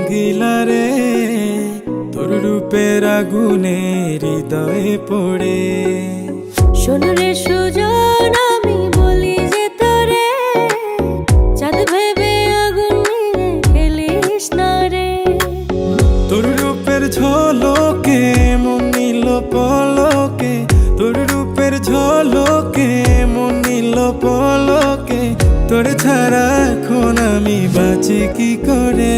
রঙ্গিলা রে তোর রূপের আগুনে হৃদয়ে পড়ে। শোন রে সুজন আমি বলি যে তোরে, চাঁদ ভেবে আগুন নিয়ে খেলিস না রে। তোর রূপের ঝলকে মন নিল পলকে, তোর রূপের ঝলকে মন নিল পলকে, তোর ছাড়া এখন আমি বাঁচি কি করে।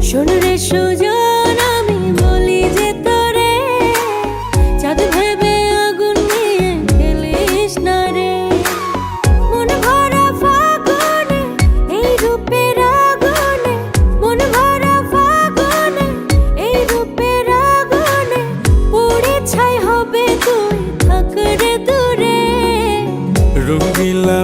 শোন রে সুজন আমি বলি যে তোরে, চাঁদ ভেবে আগুন নিয়ে খেলিস না রে। মন ভরা ফাগুনে এই রূপের আগুনে, মন ভরা ফাগুনে এই রূপের আগুনে, পুড়ে ছাই হবে তুই থাক রে দূরে। রঙ্গিলা